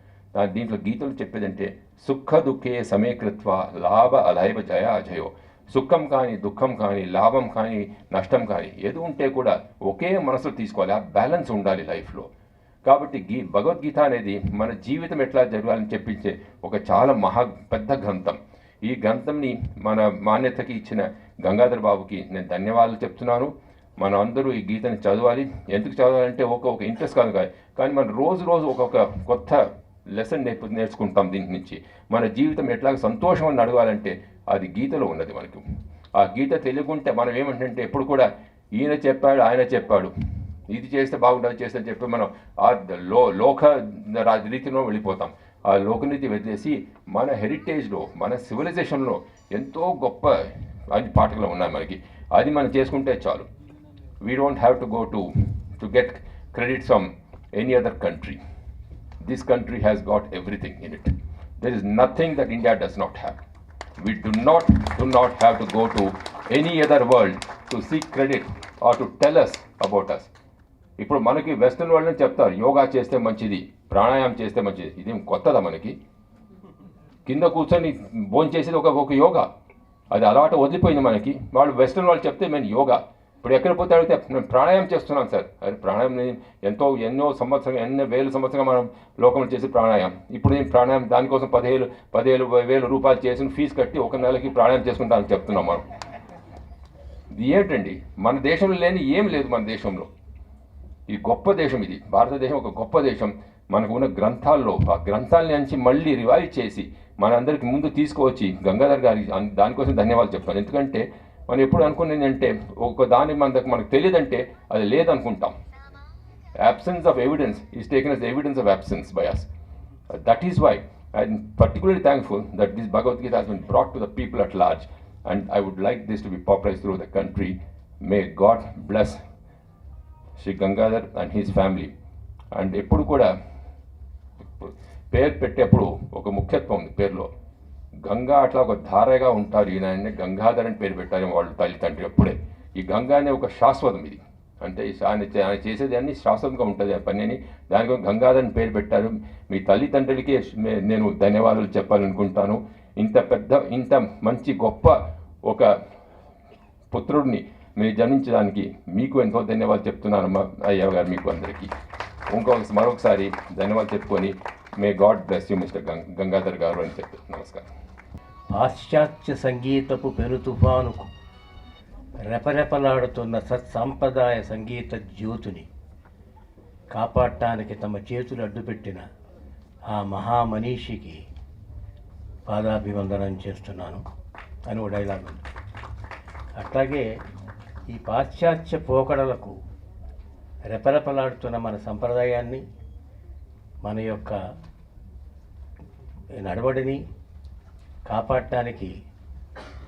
దీంట్లో గీతలు చెప్పేదంటే సుఖ దుఃఖే సమీకృత్వ లాభ అలైవ జయ అజయో. సుఖం కానీ దుఃఖం కానీ లాభం కానీ నష్టం కానీ ఏది ఉంటే కూడా ఒకే మనసులో తీసుకోవాలి. ఆ బ్యాలెన్స్ ఉండాలి లైఫ్లో. కాబట్టి భగవద్గీత అనేది మన జీవితం ఎట్లా జరగాలని చెప్పించే ఒక చాలా పెద్ద గ్రంథం. ఈ గ్రంథంని మన మాన్యతకి ఇచ్చిన గంగాధర్ బాబుకి నేను ధన్యవాదాలు చెప్తున్నాను. మనం అందరూ ఈ గీతని చదవాలి. ఎందుకు చదవాలంటే ఒక ఇంట్రెస్ట్ కాదు కానీ మనం రోజు ఒక్కొక్క కొత్త లెసన్ నేర్చుకుంటాం దీని నుంచి. మన జీవితం ఎట్లాగ సంతోషంగా నడవాలంటే అది గీతలో ఉన్నది మనకు. ఆ గీత తెలియకుంటే మనం ఏమంటే ఎప్పుడు కూడా ఈయన చెప్పాడు ఆయన చెప్పాడు ఇది చేస్తే బాగుంటుంది చేస్తే అని చెప్పి మనం ఆ లోక రీతిలో వెళ్ళిపోతాం. ఆ లోకనీతి వదిలేసి మన హెరిటేజ్లో మన సివిలైజేషన్లో ఎంతో గొప్ప అన్ని పాఠకులు ఉన్నాయి మనకి. అది మనం చేసుకుంటే చాలు. We don't have to go to get credit from any other country. This country has got everything in it. There is nothing that India does not have. We do not have to go to any other world to seek credit or to tell us about us. ఇప్పుడు మనకి western world అని చెప్తారు యోగా చేస్తే మంచిది, ప్రాణాయామం చేస్తే మంచిది. ఇదేం కొత్తదా మనకి? కింద కూర్చొని భోజనం చేసేది ఒక యోగా. అది అలవాటు వదిలిపోయింది మనకి. వాళ్ళు వెస్టర్న్ వాళ్ళు చెప్తే మేము యోగా. ఇప్పుడు ఎక్కడ పోతే అడిగితే నేను ప్రాణాయామం చేస్తున్నాను సార్. అది ప్రాణాయామం ఎన్నో వేల సంవత్సరంగా మనం లోకంలో చేసి ప్రాణాయామం. ఇప్పుడు నేను ప్రాణాయామం దానికోసం 10,000 రూపాయలు చేసి ఫీజు కట్టి ఒక నెలకి ప్రాణాయామం చేసుకుంటానని చెప్తున్నాం మనం. ఇది ఏంటండి? మన దేశంలో లేని ఏం లేదు మన దేశంలో. ఇది గొప్ప దేశం. ఇది భారతదేశం ఒక గొప్ప దేశం. మనకు ఉన్న గ్రంథాల్లో ఆ గ్రంథాలని నుంచి మళ్ళీ రివైవ్ చేసి మనందరికి ముందు తీసుకువచ్చి గంగాధర్ గారికి దానికోసం ధన్యవాదాలు చెప్తాను. ఎందుకంటే మనం ఎప్పుడు అనుకునేది అంటే ఒక దాని మనకు తెలియదంటే అది లేదనుకుంటాం. absence of evidence is taken as evidence of absence by us. That is why I am particularly thankful that this Bhagavad Gita has been brought to the people at large, and I would like this to be popularized through the country. May God bless Sri Gangadhar and his family. And ఎప్పుడు కూడా పేరు పెట్టేప్పుడు ఒక ముఖ్యత్వం ఉంది పేరులో. గంగా అట్లా ఒక ధారగా ఉంటారు. ఈయన గంగాధర్ అని పేరు పెట్టారు వాళ్ళు తల్లిదండ్రులు ఎప్పుడే. ఈ గంగా అనే ఒక శాశ్వతం ఇది. అంటే ఆయన చేసేది అన్ని శాశ్వతంగా ఉంటుంది ఆ పని అని దానికి గంగాధర్ అని పేరు పెట్టారు. మీ తల్లిదండ్రులకి నేను ధన్యవాదాలు చెప్పాలనుకుంటాను. ఇంత మంచి గొప్ప ఒక పుత్రుడిని మీరు జన్మించడానికి మీకు ఎంతో ధన్యవాదాలు చెప్తున్నాను అయ్యవ గారు. మీకు అందరికీ మరొకసారి ధన్యవాదాలు చెప్పుకొని may God bless you mister Gangadhar గారు అని చెప్పి నమస్కారం. పాశ్చాత్య సంగీతపు పెను తుఫానుకు రెపరెపలాడుతున్న సత్సాంప్రదాయ సంగీత జ్యోతిని కాపాడటానికి తమ చేతులు అడ్డుపెట్టిన ఆ మహామనీషికి పాదాభివందనం చేస్తున్నాను అని ఒక డైలాగ్ ఉంది. అట్లాగే ఈ పాశ్చాత్య పోకడలకు రెపరెపలాడుతున్న మన సంప్రదాయాన్ని మన యొక్క నడవడిని కాపాడటానికి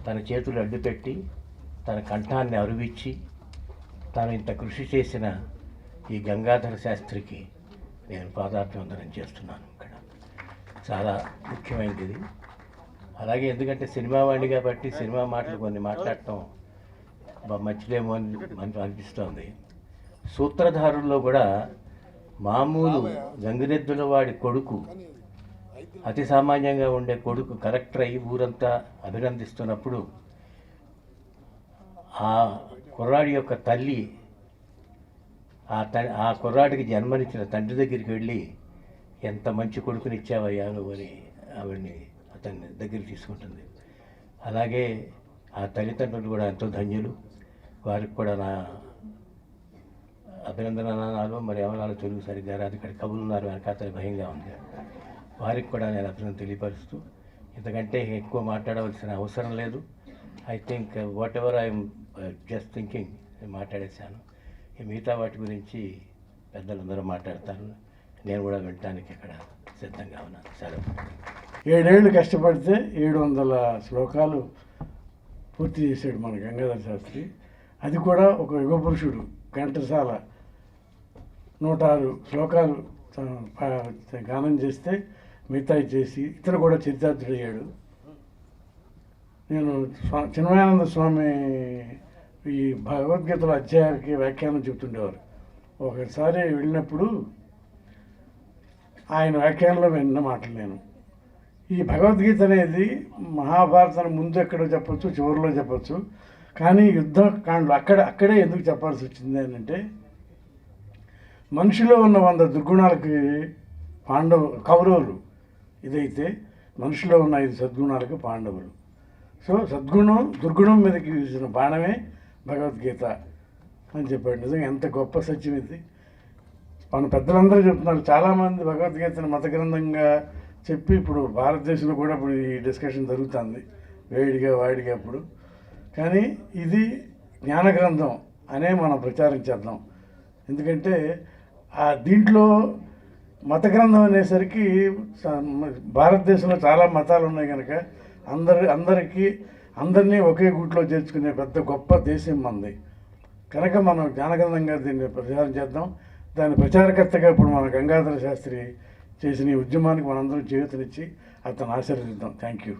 తన చేతులు అడ్డుపెట్టి తన కంఠాన్ని అరువిచ్చి తాను ఇంత కృషి చేసిన ఈ గంగాధర శాస్త్రికి నేను పాదాభివందనం చేస్తున్నాను. ఇక్కడ చాలా ముఖ్యమైనది. అలాగే ఎందుకంటే సినిమా వాడిని కాబట్టి సినిమా మాటలు కొన్ని మాట్లాడటం మంచిదేమో అని మనకు అనిపిస్తోంది. సూత్రధారుల్లో కూడా మామూలు గంగిరెద్దుల వాడి కొడుకు, అతి సామాన్యంగా ఉండే కొడుకు కలెక్టర్ అయ్యి ఊరంతా అభినందిస్తున్నప్పుడు ఆ కుర్రాడి యొక్క తల్లి ఆ కుర్రాడికి జన్మనిచ్చిన తండ్రి దగ్గరికి వెళ్ళి ఎంత మంచి కొడుకునిచ్చావయ్యా నువ్వు అని ఆవిడ్ని అతన్ని దగ్గరికి తీసుకుంటుంది. అలాగే ఆ తల్లిదండ్రులు కూడా ఎంతో ధన్యులు. వారికి కూడా నా అభినందనాలు మరి ఏమన్నా తెలుగు సరిగ్గా రాదు, ఇక్కడ కవులు ఉన్నారు వెనకాతల భయంగా ఉంది. వారికి కూడా నేను అభినందన తెలియపరుస్తూ ఇంతకంటే ఎక్కువ మాట్లాడవలసిన అవసరం లేదు. I think whatever I'm just thinking మాట్లాడేశాను. ఈ మిగతా వాటి గురించి పెద్దలందరూ మాట్లాడతారు. నేను కూడా వినటానికి ఇక్కడ సిద్ధంగా ఉన్నాను. సెలవు. 7 ఏళ్ళు కష్టపడితే 700 శ్లోకాలు పూర్తి చేశాడు మన గంగాధర శాస్త్రి. అది కూడా ఒక యుగపురుషుడు ఘంటసాల 106 శ్లోకాలు గానం చేస్తే మిగతాయి చేసి ఇతను కూడా చరితార్థుడయ్యాడు. నేను చిన్మయానంద స్వామి ఈ భగవద్గీతల అధ్యాయానికి వ్యాఖ్యానం చెప్తుండేవారు. ఒకసారి వెళ్ళినప్పుడు ఆయన వ్యాఖ్యానంలో విన్న మాటలు నేను ఈ భగవద్గీత అనేది మహాభారతం ముందు ఎక్కడో చెప్పొచ్చు, చివరిలో చెప్పొచ్చు. కానీ యుద్ధకాండలు అక్కడే ఎందుకు చెప్పాల్సి వచ్చింది అని అంటే, మనిషిలో ఉన్న 100 దుర్గుణాలకి కౌరవులు ఇదైతే, మనిషిలో ఉన్న 5 సద్గుణాలకి పాండవులు. సో దుర్గుణం మీదకి వేసిన బాణమే భగవద్గీత అని చెప్పాడు. నిజంగా ఎంత గొప్ప సత్యం ఇది. మన పెద్దలందరూ చెప్తున్నారు, చాలామంది భగవద్గీతను మత గ్రంథంగా చెప్పి ఇప్పుడు భారతదేశంలో కూడా ఇప్పుడు ఈ డిస్కషన్ జరుగుతుంది వాడిగా అప్పుడు. కానీ ఇది జ్ఞాన గ్రంథం అనే మనం ప్రచారం చేద్దాం. ఎందుకంటే దీంట్లో మత గ్రంథం అనేసరికి భారతదేశంలో చాలా మతాలు ఉన్నాయి కనుక అందరినీ ఒకే గూట్లో చేర్చుకునే పెద్ద గొప్ప దేశం మనది కనుక మనం జ్ఞానగ్రంథంగా దీన్ని ప్రచారం చేద్దాం. దాని ప్రచారకర్తగా ఇప్పుడు మన గంగాధర శాస్త్రి చేసిన ఈ ఉద్యమానికి మనందరం చేయూతనిచ్చి అతను ఆశీర్వదిద్దాం. Thank you.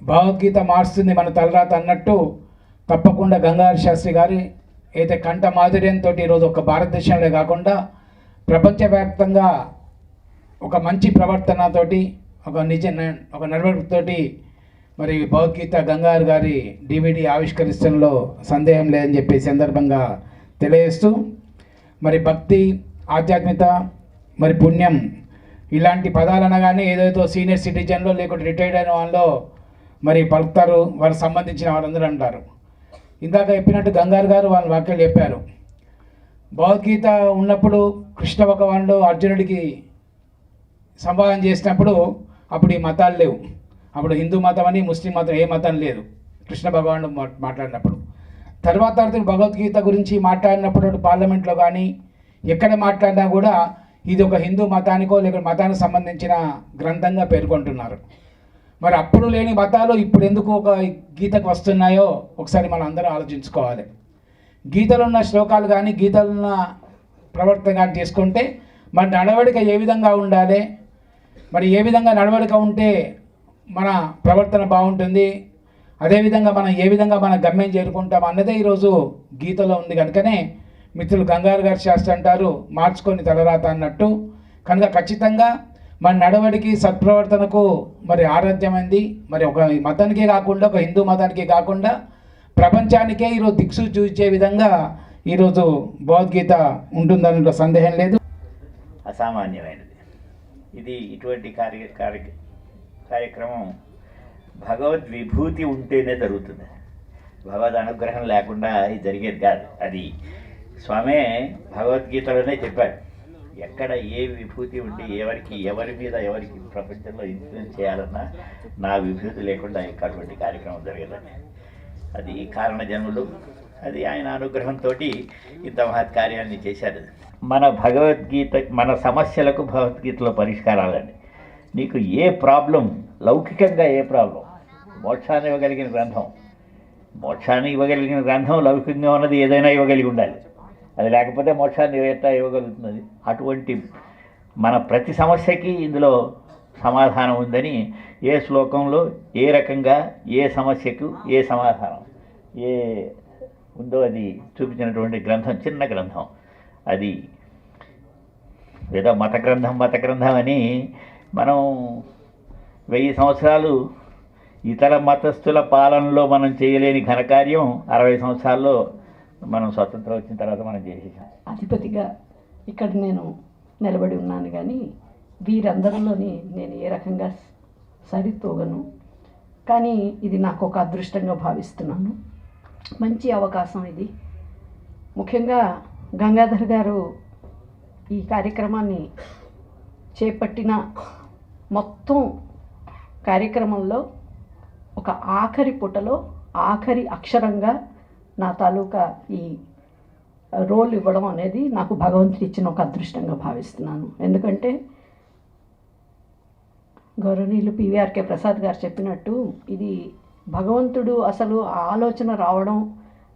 భగవద్గీత మారుస్తుంది మన తలరాత అన్నట్టు తప్పకుండా గంగాధర శాస్త్రి గారి అయితే కంఠ మాధుర్యంతో ఈరోజు ఒక భారతదేశంలో కాకుండా ప్రపంచవ్యాప్తంగా ఒక మంచి ప్రవర్తనతోటి ఒక నడవడితోటి మరి భగవద్గీత గంగాధర్ గారి DVD ఆవిష్కరిస్తంలో సందేహం లేదని చెప్పి సందర్భంగా తెలియజేస్తూ, మరి భక్తి, ఆధ్యాత్మికత, మరి పుణ్యం ఇలాంటి పదాలు అనగానే ఏదైతే సీనియర్ సిటిజన్లో లేకుంటే రిటైర్డ్ అయిన వాళ్ళలో మరి పలుకుతారు, వారికి సంబంధించిన వాళ్ళందరూ అంటారు. ఇందాక చెప్పినట్టు గంగాధర్ గారు వాళ్ళ వాక్యాలు చెప్పారు. భగవద్గీత ఉన్నప్పుడు కృష్ణ భగవానుడు అర్జునుడికి సంవాదం చేసినప్పుడు అప్పుడు ఈ మతాలు లేవు. అప్పుడు హిందూ మతం అని, ముస్లిం మతం, ఏ మతం లేదు కృష్ణ భగవానుడు మాట్లాడినప్పుడు. తర్వాత భగవద్గీత గురించి మాట్లాడినప్పుడు పార్లమెంట్లో కానీ ఎక్కడ మాట్లాడినా కూడా ఇది ఒక హిందూ మతానికో లేక మతానికి సంబంధించిన గ్రంథంగా పేర్కొంటున్నారు. మరి అప్పుడు లేని మతాలు ఇప్పుడు ఎందుకు ఒక గీతకు వస్తున్నాయో ఒకసారి మనం అందరం ఆలోచించుకోవాలి. గీతలో ఉన్న శ్లోకాలు కానీ గీతలో ఉన్న ప్రవర్తన కానీ తీసుకుంటే మరి నడవడిక ఏ విధంగా ఉండాలి, మరి ఏ విధంగా నడవడిక ఉంటే మన ప్రవర్తన బాగుంటుంది, అదేవిధంగా మనం ఏ విధంగా మన గమ్యం చేరుకుంటాం అన్నదే ఈరోజు గీతలో ఉంది. కనుకనే మిత్రులు గంగాధర్ గారి శాస్త్రి అంటారు, మార్చుకొని తలరాత అన్నట్టు. కనుక ఖచ్చితంగా మన నడవడికి సత్ప్రవర్తనకు మరి ఆరాధ్యమైంది. మరి ఒక మతానికే కాకుండా, ఒక హిందూ మతానికే కాకుండా ప్రపంచానికే ఈరోజు దిక్సు చూచే విధంగా ఈరోజు భగవద్గీత ఉంటుందన్న సందేహం లేదు. అసామాన్యమైనది ఇది. ఇటువంటి కార్యక్రమం భగవద్విభూతి ఉంటేనే జరుగుతుంది. భగవద్ అనుగ్రహం లేకుండా ఇది జరిగేది కాదు. అది స్వామే భగవద్గీతలోనే చెప్పాడు, ఎక్కడ ఏ విభూతి ఉండి ఎవరి మీద ఎవరికి ప్రపంచంలో ఇన్ఫ్లుయెన్స్ చేయాలన్నా నా విభూతి లేకుండా అటువంటి కార్యక్రమం జరగదని. అది కారణ జన్ములు, అది ఆయన అనుగ్రహంతో ఇంత మహత్ కార్యాన్ని చేశారు. మన భగవద్గీత, మన సమస్యలకు భగవద్గీతలో పరిష్కారాలండి. నీకు ఏ ప్రాబ్లం, లౌకికంగా ఏ ప్రాబ్లం, మోక్షాన్ని ఇవ్వగలిగిన గ్రంథం లౌకికంగా ఉన్నది ఏదైనా ఇవ్వగలిగి ఉండాలి. అది లేకపోతే మోక్షాన్ని ఎట్లా ఇవ్వగలుగుతున్నది? అటువంటి మన ప్రతి సమస్యకి ఇందులో సమాధానం ఉందని ఏ శ్లోకంలో ఏ రకంగా ఏ సమస్యకు ఏ సమాధానం ఉందో అది చూపించినటువంటి గ్రంథం, చిన్న గ్రంథం. అది ఏదో మత గ్రంథం అని మనం 1000 సంవత్సరాలు ఇతర మతస్థుల పాలనలో మనం చేయలేని ఘనకార్యం 60 సంవత్సరాల్లో మనం స్వతంత్రం వచ్చిన తర్వాత మనం చేసేసాం. అధిపతిగా ఇక్కడ నేను నిలబడి ఉన్నాను, కానీ వీరందరిలోని నేను ఏ రకంగా సరితూగను. కానీ ఇది నాకు ఒక అదృష్టంగా భావిస్తున్నాను. మంచి అవకాశం ఇది. ముఖ్యంగా గంగాధర్ గారు ఈ కార్యక్రమాన్ని చేపట్టిన మొత్తం కార్యక్రమంలో ఒక ఆఖరి పుటలో ఆఖరి అక్షరంగా నా తాలూకా ఈ రోల్ ఇవ్వడం అనేది నాకు భగవంతుడు ఇచ్చిన ఒక అదృష్టంగా భావిస్తున్నాను. ఎందుకంటే గౌరవనీయులు PVRK ప్రసాద్ గారు చెప్పినట్టు ఇది భగవంతుడు అసలు ఆలోచన రావడం,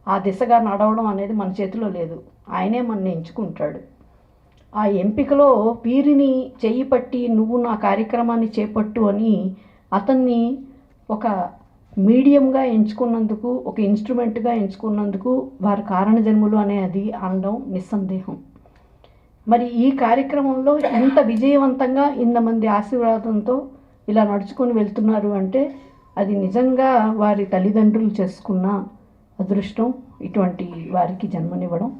ఆ దిశగా నడవడం అనేది మన చేతిలో లేదు. ఆయనే మనని ఎంచుకుంటాడు. ఆ ఎంపికలో వీరిని చెయ్యి పట్టి నువ్వు నా కార్యక్రమాన్ని చేపట్టు అని అతన్ని ఒక మీడియంగా ఎంచుకున్నందుకు, ఒక ఇన్స్ట్రుమెంట్గా ఎంచుకున్నందుకు వారి కారణజన్ములు అనేది అనడం నిస్సందేహం. మరి ఈ కార్యక్రమంలో ఇంత విజయవంతంగా ఇంతమంది ఆశీర్వాదంతో ఇలా నడుచుకొని వెళ్తున్నారు అంటే అది నిజంగా వారి తల్లిదండ్రులు చేసుకున్న అదృష్టం ఇటువంటి వారికి జన్మనివ్వడం.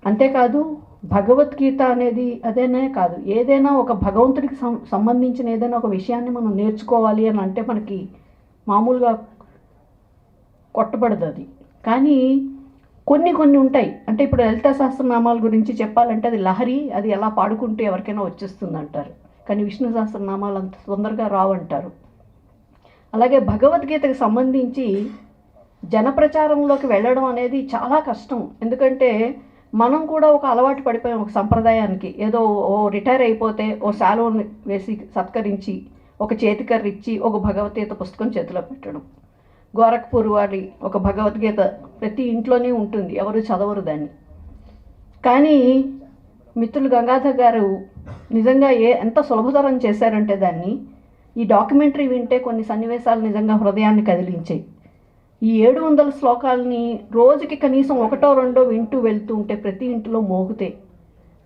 అంతేకాదు భగవద్గీత అనేది అదేనే కాదు, ఏదైనా ఒక భగవంతుడికి సంబంధించిన ఏదైనా ఒక విషయాన్ని మనం నేర్చుకోవాలి అని అంటే మనకి మామూలుగా కొట్టబడదు అది. కానీ కొన్ని ఉంటాయి. అంటే ఇప్పుడు లలితా సహస్రనామాల గురించి చెప్పాలంటే అది లహరి, అది ఎలా పాడుకుంటే ఎవరికైనా వచ్చేస్తుంది అంటారు. కానీ విష్ణు సహస్రనామాలు అంత తొందరగా రావంటారు. అలాగే భగవద్గీతకు సంబంధించి జనప్రచారంలోకి వెళ్ళడం అనేది చాలా కష్టం. ఎందుకంటే మనం కూడా ఒక అలవాటు పడిపోయాం ఒక సంప్రదాయానికి. ఏదో ఓ రిటైర్ అయిపోతే ఓ శాలువని వేసి సత్కరించి ఒక చేతికర్ర ఇచ్చి ఒక భగవద్గీత పుస్తకం చేతిలో పెట్టడం. గోరఖ్పూర్ వారి ఒక భగవద్గీత ప్రతి ఇంట్లోనే ఉంటుంది, ఎవరు చదవరు దాన్ని. కానీ మిత్రులు గంగాధర్ గారు నిజంగా ఎంత సులభతరం చేశారంటే దాన్ని, ఈ డాక్యుమెంటరీ వింటే కొన్ని సన్నివేశాలు నిజంగా హృదయాన్ని కదిలించాయి. ఈ 700 శ్లోకాలని రోజుకి కనీసం 1-2 వింటూ వెళ్తూ ఉంటే ప్రతి ఇంటిలో మోగితే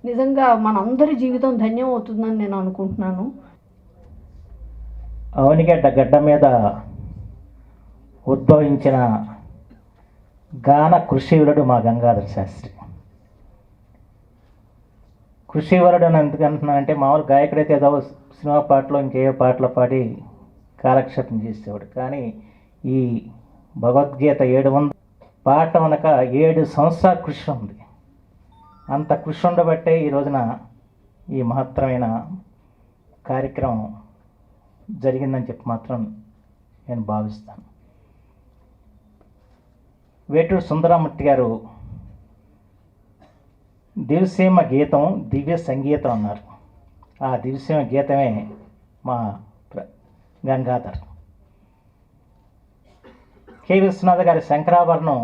నిజంగా మనందరి జీవితం ధన్యం అవుతుందని నేను అనుకుంటున్నాను. అవనిగడ్డ గడ్డ మీద ఉద్భవించిన గాన కృషివరుడు మా గంగాధర శాస్త్రి. కృషివరుడు అని ఎందుకంటున్నానంటే మామూలు గాయకుడైతే ఏదో సినిమా పాటలో ఇంకే పాటలు పాడి కాలక్షేపం చేసేవాడు. కానీ ఈ భగవద్గీత 700 పాట వెనక 7 సంవత్సరాల కృషి ఉంది. అంత కృషి ఉండబట్టే ఈ రోజున ఈ మహత్తరమైన కార్యక్రమం జరిగిందని చెప్పి మాత్రం నేను భావిస్తాను. వేటూరు సుందరమూర్తి గారు దివ్యసీమ గీతం దివ్య సంగీతం అన్నారు. ఆ దివ్యసీమ గీతమే మా గంగాధర్. కె విశ్వనాథ్ గారి శంకరాభరణం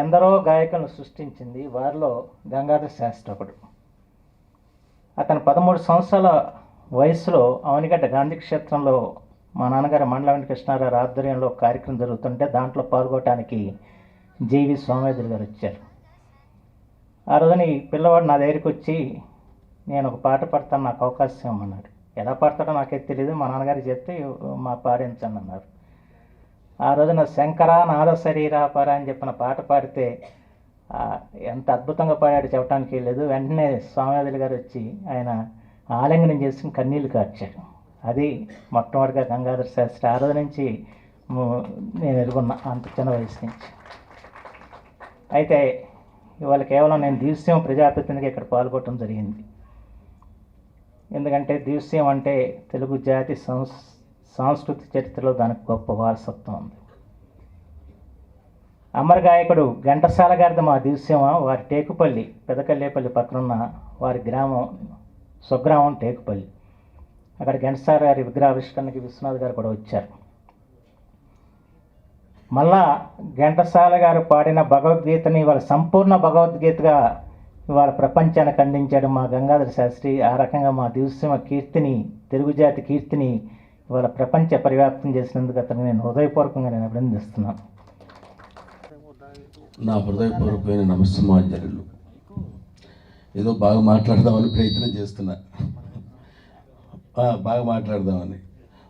ఎందరో గాయకులను సృష్టించింది. వారిలో గంగాధర శాస్త్రి ఒకడు. అతను 13 సంవత్సరాల వయసులో అవనిగడ్డ గాంధీ క్షేత్రంలో మా నాన్నగారు మండల వెంకటకృష్ణారావు ఆధ్వర్యంలో కార్యక్రమం జరుగుతుంటే దాంట్లో పాల్గొనడానికి జేవి స్వామివేదులు గారు వచ్చారు. ఆ రోజున ఈ పిల్లవాడు నా దగ్గరికి వచ్చి నేను ఒక పాట పాడతాను, నాకు అవకాశం ఇవ్వమన్నాడు. ఎలా పాడతాడో నాకైతే తెలియదు, మా నాన్నగారికి చెప్తే మా పాడించండి అన్నారు. ఆ రోజున శంకర నాద శరీరాపర అని చెప్పిన పాట పాడితే ఎంత అద్భుతంగా పాడాడు చెప్పడానికి లేదు. వెంటనే స్వామివేదులు గారు వచ్చి ఆయన ఆలింగనం చేసుకుని కన్నీళ్ళు కార్చాడు. అది మొట్టమొదటిగా గంగాధర శాస్త్రి. ఆ రోజు నుంచి నేను ఎరుగున్నా అంత చిన్న వయసు నుంచి. అయితే ఇవాళ కేవలం నేను దివ్యసీమ ప్రజాప్రతినిధిగా ఇక్కడ పాల్గొనడం జరిగింది. ఎందుకంటే దివ్యసీమ అంటే తెలుగు జాతి సాంస్కృతిక చరిత్రలో దానికి గొప్ప వారసత్వం ఉంది. అమర గాయకుడు ఘంటసాల గారిది మా దివ్యసీమ. వారి టేకుపల్లి పెదకల్లేపల్లి పక్కనున్న వారి గ్రామం స్వగ్రామం టేకుపల్లి. అక్కడ ఘంటసాల గారి విగ్రహావిష్కరణకి విశ్వనాథ్ గారు కూడా వచ్చారు. మళ్ళా ఘంటసాల గారు పాడిన భగవద్గీతని ఇవాళ సంపూర్ణ భగవద్గీతగా ఇవాళ ప్రపంచానికి అందించాడు మా గంగాధర శాస్త్రి. ఆ రకంగా మా దివ్యసీమ కీర్తిని, తెలుగు జాతి కీర్తిని ఇవాళ ప్రపంచ పరివ్యాప్తం చేసినందుకు అతను నేను హృదయపూర్వకంగా నేను అభినందిస్తున్నాను. నా హృదయపూర్వకమైన నమస్సుమాంజలు. ఏదో బాగా మాట్లాడదామని ప్రయత్నం చేస్తున్నా, బాగా మాట్లాడదామని.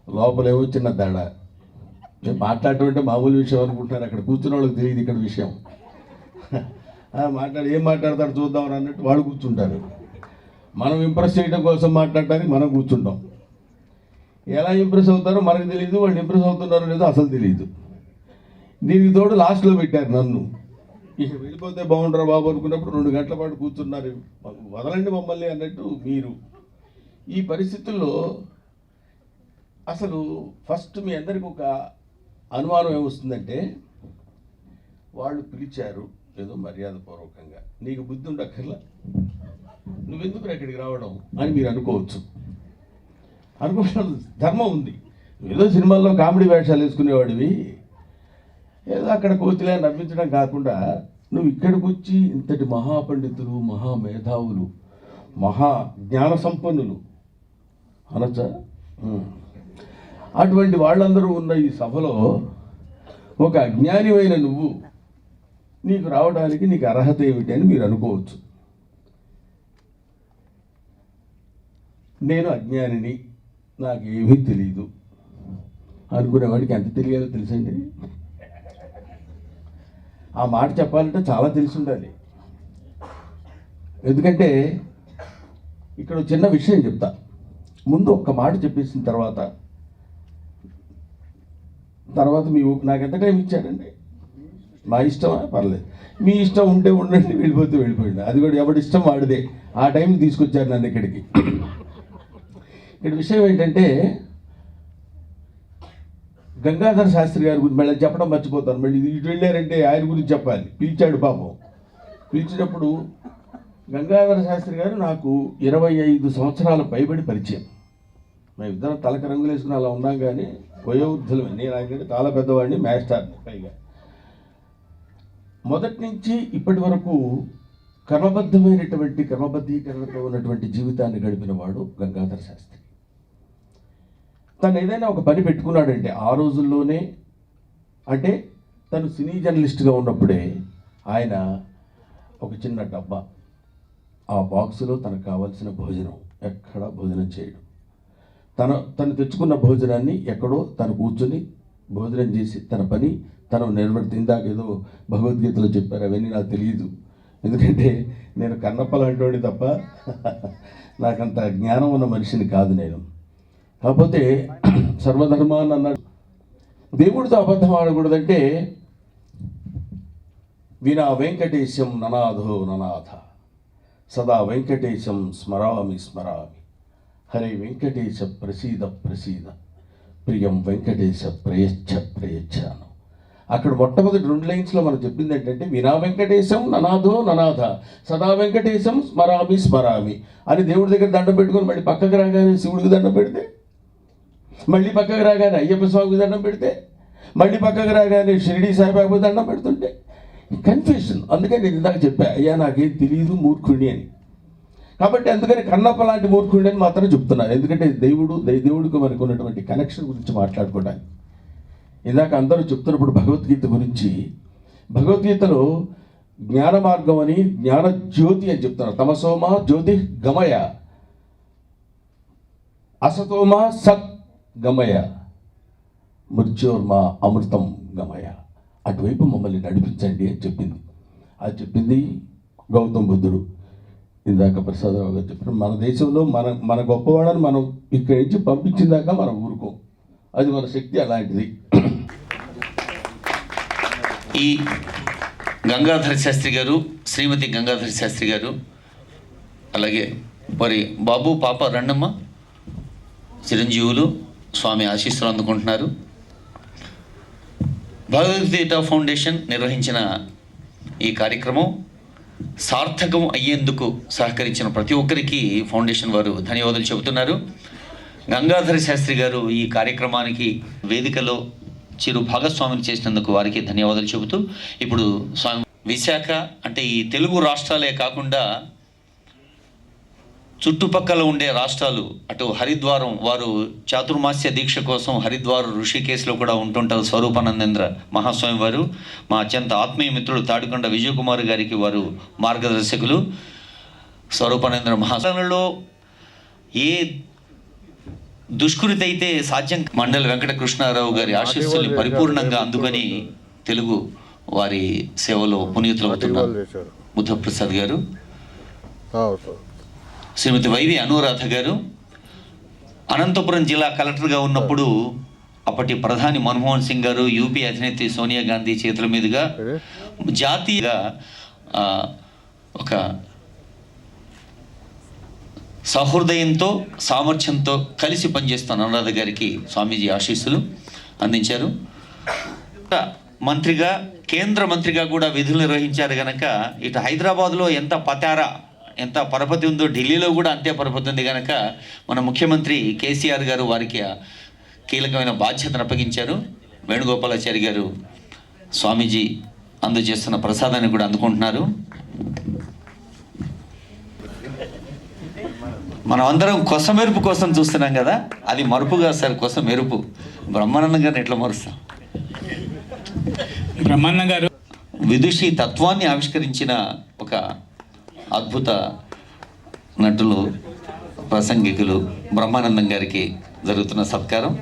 లోపలేమో చిన్న తేడా. నేను మాట్లాడటం అంటే మామూలు విషయం అనుకుంటున్నారు, అక్కడ కూర్చున్న వాళ్ళకి తెలియదు ఇక్కడ విషయం. ఏం మాట్లాడతాడు చూద్దామని అన్నట్టు వాళ్ళు కూర్చుంటారు. మనం ఇంప్రెస్ చేయడం కోసం మాట్లాడటానికి మనం కూర్చుంటాం. ఎలా ఇంప్రెస్ అవుతారో మనకు తెలియదు, వాళ్ళు ఇంప్రెస్ అవుతున్నారో లేదో అసలు తెలియదు. దీనికి తోడు లాస్ట్లో పెట్టారు నన్ను. ఇక వెళ్ళిపోతే బాగుండరా బాబు అనుకున్నప్పుడు 2 గంటల పాటు కూర్చున్నారు. వదలండి మమ్మల్ని అన్నట్టు మీరు. ఈ పరిస్థితుల్లో అసలు ఫస్ట్ మీ అందరికి ఒక అనుమానం ఏమొస్తుందంటే, వాళ్ళు పిలిచారు ఏదో మర్యాదపూర్వకంగా, నీకు బుద్ధి ఉండక్కర్లా, నువ్వెందుకు ఇక్కడికి రావడం అని మీరు అనుకోవచ్చు. అనుకోవడం ధర్మం ఉంది. ఏదో సినిమాల్లో కామెడీ వేషాలు వేసుకునేవాడివి, ఏదో అక్కడ కోతిలే నవ్వించడం కాకుండా నువ్వు ఇక్కడికి వచ్చి ఇంతటి మహాపండితులు, మహామేధావులు, మహా జ్ఞాన సంపన్నులు అనొచ్చా, అటువంటి వాళ్ళందరూ ఉన్న ఈ సభలో ఒక అజ్ఞానివైన నువ్వు నీకు రావడానికి నీకు అర్హత ఏమిటి అని మీరు అనుకోవచ్చు. నేను అజ్ఞానిని, నాకు ఏమీ తెలియదు అనుకునేవాడికి ఎంత తెలియాలో తెలుసండి. ఆ మాట చెప్పాలంటే చాలా తెలిసి ఉండాలి. ఎందుకంటే ఇక్కడ చిన్న విషయం చెప్తా. ముందు ఒక్క మాట చెప్పేసిన తర్వాత మీకు నాకు ఎంత టైం ఇచ్చారండి? మా ఇష్టమా? పర్లేదు, మీ ఇష్టం ఉంటే ఉండండి, వెళ్ళిపోతే వెళ్ళిపోయింది. అది కూడా ఎవడి ఇష్టం వాడిదే. ఆ టైంకి తీసుకొచ్చారు నన్ను ఇక్కడికి. ఇక్కడ విషయం ఏంటంటే, గంగాధర శాస్త్రి గారి గురించి మళ్ళీ చెప్పడం మర్చిపోతాను. మళ్ళీ ఇటు వెళ్ళారంటే ఆయన గురించి చెప్పాలి. పిలిచాడు పాపం. పిలిచినప్పుడు గంగాధర శాస్త్రి గారు నాకు 25 సంవత్సరాల పైబడి పరిచయం. మేమిద్దరం తలక రంగులు వేసుకుని అలా ఉన్నాం, కానీ వయోవృద్ధులమే. నేను ఆయనకంటే చాలా పెద్దవాడిని, మాస్టర్ని పైగా. మొదటి నుంచి ఇప్పటి వరకు క్రమబద్ధీకరణతో ఉన్నటువంటి జీవితాన్ని గడిపిన వాడు గంగాధర శాస్త్రి. తను ఏదైనా ఒక పని పెట్టుకున్నాడంటే ఆ రోజుల్లోనే, అంటే తను సినీ జర్నలిస్ట్గా ఉన్నప్పుడే ఆయన ఒక చిన్న డబ్బా, ఆ బాక్సులో తనకు కావాల్సిన భోజనం, ఎక్కడా భోజనం చేయడు. తను తెచ్చుకున్న భోజనాన్ని ఎక్కడో తను కూర్చొని భోజనం చేసి తన పని తను ఇందాక ఏదో భగవద్గీతలో చెప్పారు, అవన్నీ నాకు తెలియదు. ఎందుకంటే నేను కన్నప్ప లాంటి తప్ప నాకంత జ్ఞానం ఉన్న మనిషిని కాదు నేను. కాకపోతే సర్వధర్మాన్ని అన్నాడు. దేవుడితో అబద్ధం ఆడకూడదంటే, వినా వెంకటేశం ననాథో ననాథ, సదా వెంకటేశం స్మరామి స్మరామి, హరే వెంకటేశ ప్రసీద ప్రసీద, ప్రియం వెంకటేశ ప్రయచ్ఛ ప్రయచ్ఛాను. అక్కడ మొట్టమొదటి 2 లైన్స్లో మనం చెప్పింది ఏంటంటే, వినా వెంకటేశం ననాథో ననాథ, సదా వెంకటేశం స్మరామి స్మరామి అని దేవుడి దగ్గర దండం పెట్టుకొని మళ్ళీ పక్కకు రాగానే శివుడికి దండం పెడితే, మళ్ళీ పక్కకు రాగానే అయ్యప్ప స్వామికి దండం పెడితే, మళ్ళీ పక్కకు రాగానే షిరిడి సాయిబాబు దండం పెడుతుంటే కన్ఫ్యూషన్. అందుకని నేను ఇందాక చెప్పా, అయ్యా నాకేం తెలియదు, మూర్ఖుడిని అని. కాబట్టి అందుకని కన్నప్ప లాంటి మూర్ఖుడిని అని మాత్రం చెప్తున్నారు. ఎందుకంటే దేవుడికి మనకు ఉన్నటువంటి కనెక్షన్ గురించి మాట్లాడుకోవడానికి. ఇందాక అందరూ చెప్తున్నప్పుడు భగవద్గీత గురించి, భగవద్గీతలో జ్ఞాన మార్గం అని, జ్ఞాన జ్యోతి అని చెప్తున్నారు. తమసోమా జ్యోతి గమయ, అసతోమా సత్ గమయ, మృత్యోర్మా అమృతం గమయ. అటువైపు మమ్మల్ని నడిపించండి అని చెప్పింది. అది చెప్పింది గౌతమ బుద్ధుడు. ఇందాక ప్రసాదరావు గారు చెప్పిన, మన దేశంలో మన గొప్పవాడని మనం ఇక్కడి నుంచి పంపించిందాక మనం ఊరుకోం. అది మన శక్తి అలాంటిది. ఈ గంగాధర శాస్త్రి గారు, శ్రీమతి గంగాధర శాస్త్రి గారు, అలాగే మరి బాబు పాప రండమ్మ చిరంజీవులు, స్వామి ఆశీస్సులు అందుకుంటున్నారు. భగవద్గీత ఫౌండేషన్ నిర్వహించిన ఈ కార్యక్రమం సార్థకం అయ్యేందుకు సహకరించిన ప్రతి ఒక్కరికి ఫౌండేషన్ వారు ధన్యవాదాలు చెబుతున్నారు. గంగాధర శాస్త్రి గారు ఈ కార్యక్రమానికి వేదికలో చిరు భాగస్వామిని చేసినందుకు వారికి ధన్యవాదాలు చెబుతూ, ఇప్పుడు స్వామి విశాఖ అంటే ఈ తెలుగు రాష్ట్రాలే కాకుండా చుట్టుపక్కల ఉండే రాష్ట్రాలు, అటు హరిద్వారం వారు చాతుర్మాస్య దీక్ష కోసం హరిద్వార్ ఋషికేశ్లో కూడా ఉంటుంటారు. స్వరూపానందేంద్ర మహాస్వామి వారు మా అత్యంత ఆత్మీయ మిత్రుడు తాడికొండ విజయ్ కుమార్ గారికి వారు మార్గదర్శకులు. స్వరూపానందేంద్ర మహాస్వామిలో ఏ దుష్కృతి అయితే సాధ్యం, మండలి వెంకటకృష్ణారావు గారి ఆశీస్సుల్ని పరిపూర్ణంగా అందుకొని తెలుగు వారి సేవలో పునీతులు అవుతున్నారు. బుద్ధప్రసాద్ గారు, శ్రీమతి వైవి అనురాధ గారు అనంతపురం జిల్లా కలెక్టర్గా ఉన్నప్పుడు అప్పటి ప్రధాని మన్మోహన్ సింగ్ గారు, యూపీ అధినేత్రి సోనియా గాంధీ చేతుల మీదుగా జాతీయంగా ఒక సహృదయంతో సామర్థ్యంతో కలిసి పనిచేస్తున్న అనురాధ గారికి స్వామీజీ ఆశీస్సులు అందించారు. మంత్రిగా, కేంద్ర మంత్రిగా కూడా విధులు నిర్వహించారు కనుక ఇటు హైదరాబాద్లో ఎంత పరపతి ఉందో ఢిల్లీలో కూడా అంతే పరపతి ఉంది కనుక మన ముఖ్యమంత్రి కేసీఆర్ గారు వారికి కీలకమైన బాధ్యతను అప్పగించారు. వేణుగోపాలాచారి గారు స్వామీజీ అందజేస్తున్న ప్రసాదాన్ని కూడా అందుకుంటున్నారు. మనం అందరం కొసమెరుపు కోసం చూస్తున్నాం కదా, అది మరుపుగా సార్, కొసమెరుపు. బ్రహ్మానందం గారిని ఎట్లా మరుస్తాం? బ్రహ్మానందం గారు విదుషి తత్వాన్ని ఆవిష్కరించిన ఒక అద్భుత నటులు, ప్రసంగికులు బ్రహ్మానందం గారికి జరుగుతున్న సత్కారం.